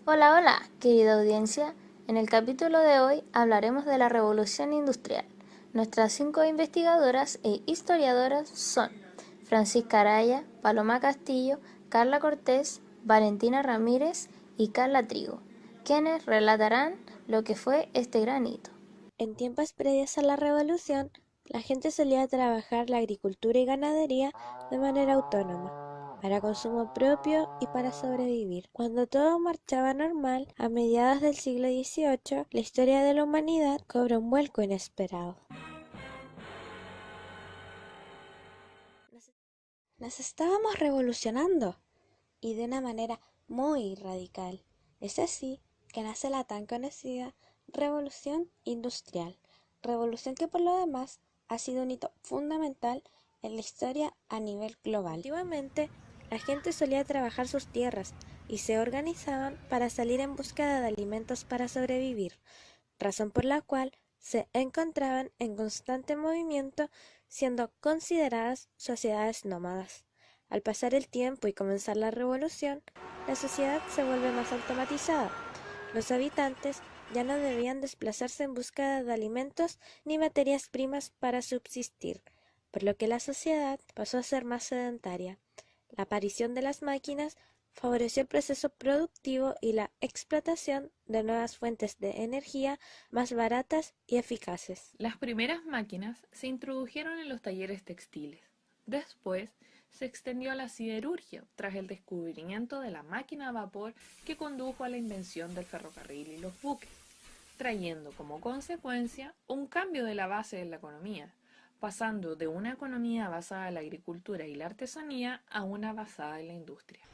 Hola, hola, querida audiencia. En el capítulo de hoy hablaremos de la Revolución Industrial. Nuestras 5 investigadoras e historiadoras son Francisca Araya, Paloma Castillo, Carla Cortés, Valentina Ramírez y Carla Trigo, quienes relatarán lo que fue este gran hito. En tiempos previos a la Revolución, la gente solía trabajar la agricultura y ganadería de manera autónoma, para consumo propio y para sobrevivir. Cuando todo marchaba normal, a mediados del siglo XVIII, la historia de la humanidad cobra un vuelco inesperado. Nos estábamos revolucionando, y de una manera muy radical. Es así que nace la tan conocida Revolución Industrial, revolución que por lo demás ha sido un hito fundamental en la historia a nivel global. Antiguamente, la gente solía trabajar sus tierras y se organizaban para salir en búsqueda de alimentos para sobrevivir, razón por la cual se encontraban en constante movimiento, siendo consideradas sociedades nómadas. Al pasar el tiempo y comenzar la revolución, la sociedad se vuelve más automatizada. Los habitantes ya no debían desplazarse en búsqueda de alimentos ni materias primas para subsistir, por lo que la sociedad pasó a ser más sedentaria. La aparición de las máquinas favoreció el proceso productivo y la explotación de nuevas fuentes de energía más baratas y eficaces. Las primeras máquinas se introdujeron en los talleres textiles. Después se extendió a la siderurgia tras el descubrimiento de la máquina a vapor que condujo a la invención del ferrocarril y los buques, trayendo como consecuencia un cambio de la base de la economía, pasando de una economía basada en la agricultura y la artesanía a una basada en la industria.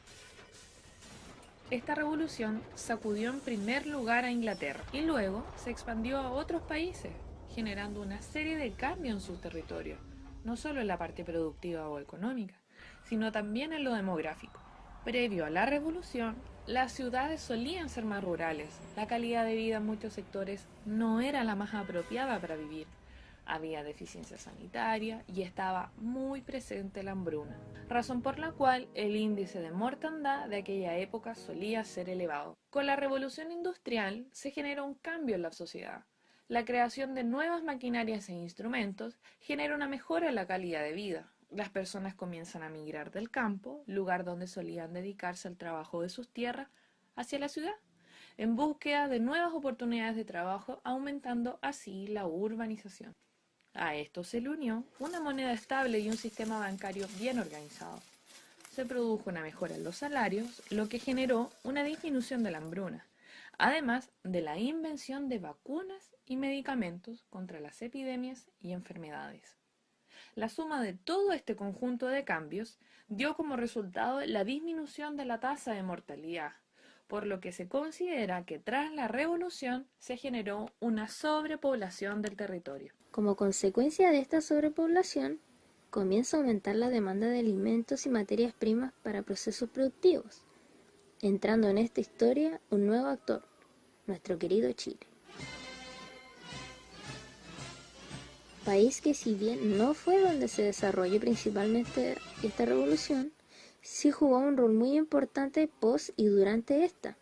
Esta revolución sacudió en primer lugar a Inglaterra y luego se expandió a otros países, generando una serie de cambios en sus territorios, no solo en la parte productiva o económica, sino también en lo demográfico. Previo a la revolución, las ciudades solían ser más rurales, la calidad de vida en muchos sectores no era la más apropiada para vivir. Había deficiencia sanitaria y estaba muy presente la hambruna, razón por la cual el índice de mortandad de aquella época solía ser elevado. Con la revolución industrial se generó un cambio en la sociedad. La creación de nuevas maquinarias e instrumentos genera una mejora en la calidad de vida. Las personas comienzan a migrar del campo, lugar donde solían dedicarse al trabajo de sus tierras, hacia la ciudad, en búsqueda de nuevas oportunidades de trabajo, aumentando así la urbanización. A esto se le unió una moneda estable y un sistema bancario bien organizado. Se produjo una mejora en los salarios, lo que generó una disminución de la hambruna, además de la invención de vacunas y medicamentos contra las epidemias y enfermedades. La suma de todo este conjunto de cambios dio como resultado la disminución de la tasa de mortalidad, por lo que se considera que tras la revolución se generó una sobrepoblación del territorio. Como consecuencia de esta sobrepoblación, comienza a aumentar la demanda de alimentos y materias primas para procesos productivos, entrando en esta historia un nuevo actor, nuestro querido Chile. País que, si bien no fue donde se desarrolló principalmente esta revolución, sí jugó un rol muy importante post y durante esta,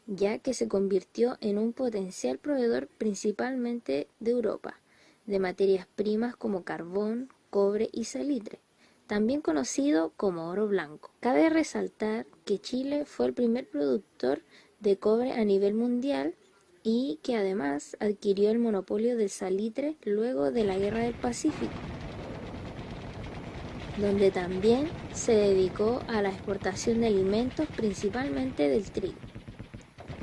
ya que se convirtió en un potencial proveedor principalmente de Europa, de materias primas como carbón, cobre y salitre, también conocido como oro blanco. Cabe resaltar que Chile fue el primer productor de cobre a nivel mundial y que además adquirió el monopolio del salitre luego de la Guerra del Pacífico, donde también se dedicó a la exportación de alimentos, principalmente del trigo.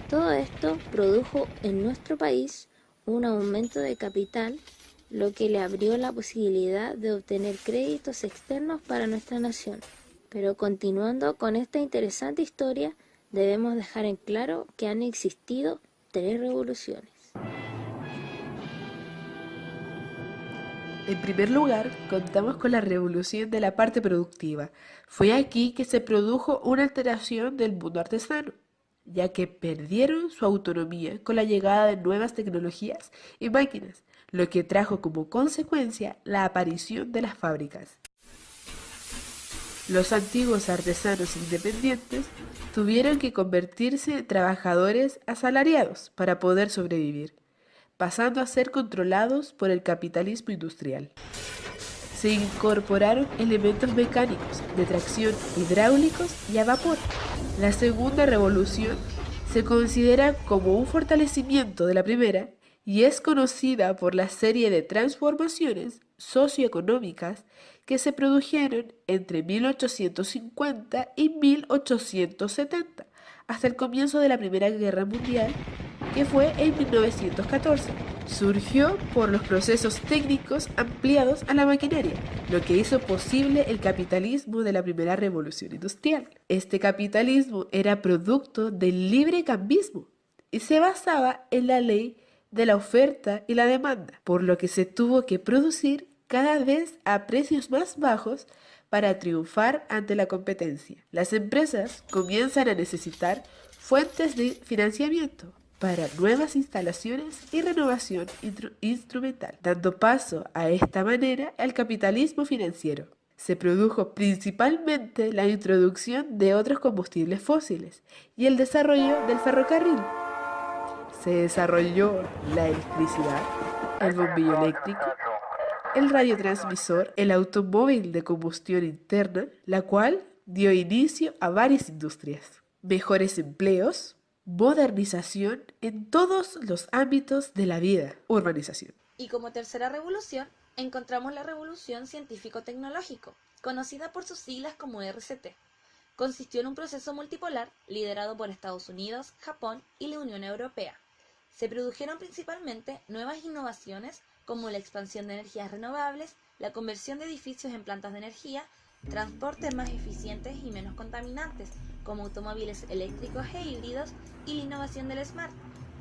Todo esto produjo en nuestro país un aumento de capital, lo que le abrió la posibilidad de obtener créditos externos para nuestra nación. Pero continuando con esta interesante historia, debemos dejar en claro que han existido 3 revoluciones. En primer lugar, contamos con la revolución de la parte productiva. Fue aquí que se produjo una alteración del mundo artesano, ya que perdieron su autonomía con la llegada de nuevas tecnologías y máquinas, lo que trajo como consecuencia la aparición de las fábricas. Los antiguos artesanos independientes tuvieron que convertirse en trabajadores asalariados para poder sobrevivir, pasando a ser controlados por el capitalismo industrial. Se incorporaron elementos mecánicos de tracción hidráulicos y a vapor. La segunda revolución se considera como un fortalecimiento de la primera y es conocida por la serie de transformaciones socioeconómicas que se produjeron entre 1850 y 1870, hasta el comienzo de la Primera Guerra Mundial, que fue en 1914. Surgió por los procesos técnicos ampliados a la maquinaria, lo que hizo posible el capitalismo de la primera revolución industrial. Este capitalismo era producto del libre cambismo y se basaba en la ley de la oferta y la demanda, por lo que se tuvo que producir cada vez a precios más bajos para triunfar ante la competencia. Las empresas comienzan a necesitar fuentes de financiamiento para nuevas instalaciones y renovación instrumental, dando paso a esta manera al capitalismo financiero. Se produjo principalmente la introducción de otros combustibles fósiles y el desarrollo del ferrocarril. Se desarrolló la electricidad, el bombillo eléctrico, el radiotransmisor, el automóvil de combustión interna, la cual dio inicio a varias industrias, mejores empleos, modernización en todos los ámbitos de la vida, urbanización. Y como tercera revolución, encontramos la revolución científico-tecnológico, conocida por sus siglas como RCT. Consistió en un proceso multipolar liderado por Estados Unidos, Japón y la Unión Europea. Se produjeron principalmente nuevas innovaciones como la expansión de energías renovables, la conversión de edificios en plantas de energía, transportes más eficientes y menos contaminantes, como automóviles eléctricos e híbridos, y la innovación del Smart,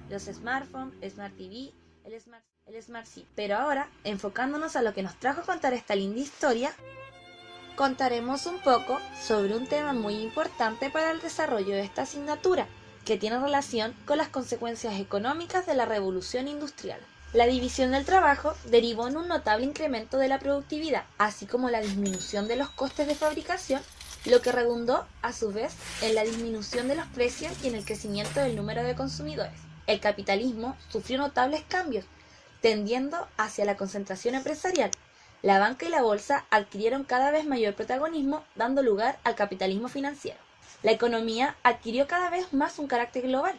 los smartphones, Smart TV, el Smart City. Pero ahora, enfocándonos a lo que nos trajo a contar esta linda historia, contaremos un poco sobre un tema muy importante para el desarrollo de esta asignatura, que tiene relación con las consecuencias económicas de la revolución industrial. La división del trabajo derivó en un notable incremento de la productividad, así como la disminución de los costes de fabricación, lo que redundó, a su vez, en la disminución de los precios y en el crecimiento del número de consumidores. El capitalismo sufrió notables cambios, tendiendo hacia la concentración empresarial. La banca y la bolsa adquirieron cada vez mayor protagonismo, dando lugar al capitalismo financiero. La economía adquirió cada vez más un carácter global,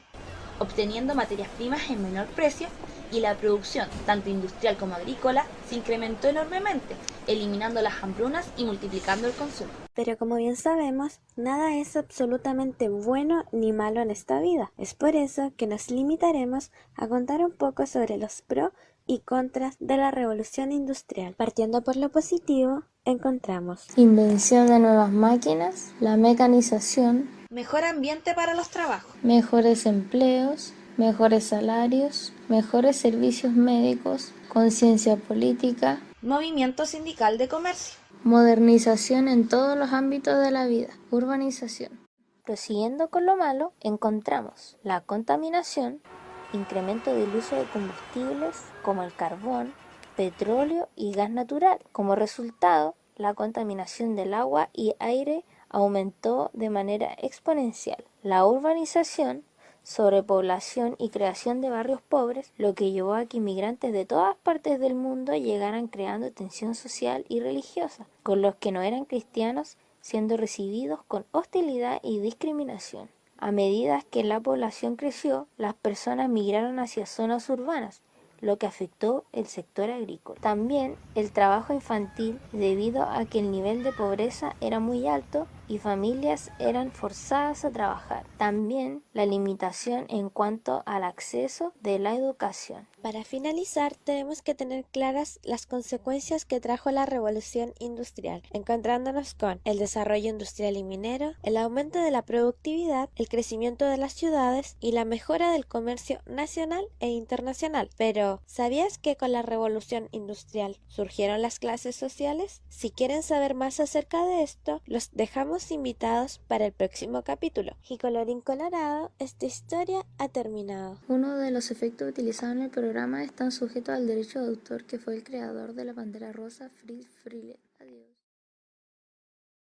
obteniendo materias primas en menor precio, y la producción, tanto industrial como agrícola, se incrementó enormemente, eliminando las hambrunas y multiplicando el consumo. Pero como bien sabemos, nada es absolutamente bueno ni malo en esta vida. Es por eso que nos limitaremos a contar un poco sobre los pros y contras de la revolución industrial. Partiendo por lo positivo, encontramos Invención de nuevas máquinas, la mecanización, mejor ambiente para los trabajos, mejores empleos, mejores salarios, mejores servicios médicos, conciencia política, movimiento sindical de comercio, modernización en todos los ámbitos de la vida, urbanización. Prosiguiendo con lo malo, encontramos la contaminación, incremento del uso de combustibles como el carbón, petróleo y gas natural. Como resultado, la contaminación del agua y aire aumentó de manera exponencial. La urbanización, sobrepoblación y creación de barrios pobres, lo que llevó a que inmigrantes de todas partes del mundo llegaran creando tensión social y religiosa, con los que no eran cristianos siendo recibidos con hostilidad y discriminación. A medida que la población creció, las personas migraron hacia zonas urbanas, lo que afectó el sector agrícola. También el trabajo infantil, debido a que el nivel de pobreza era muy alto y familias eran forzadas a trabajar. También la limitación en cuanto al acceso de la educación. Para finalizar, tenemos que tener claras las consecuencias que trajo la revolución industrial, encontrándonos con el desarrollo industrial y minero, el aumento de la productividad, el crecimiento de las ciudades y la mejora del comercio nacional e internacional. Pero, ¿sabías que con la revolución industrial surgieron las clases sociales? Si quieren saber más acerca de esto, los dejamos invitados para el próximo capítulo. Y colorín colorado, esta historia ha terminado. Uno de los efectos utilizados en el programa están sujetos al derecho de autor, que fue el creador de la bandera rosa, Fritz Freleng.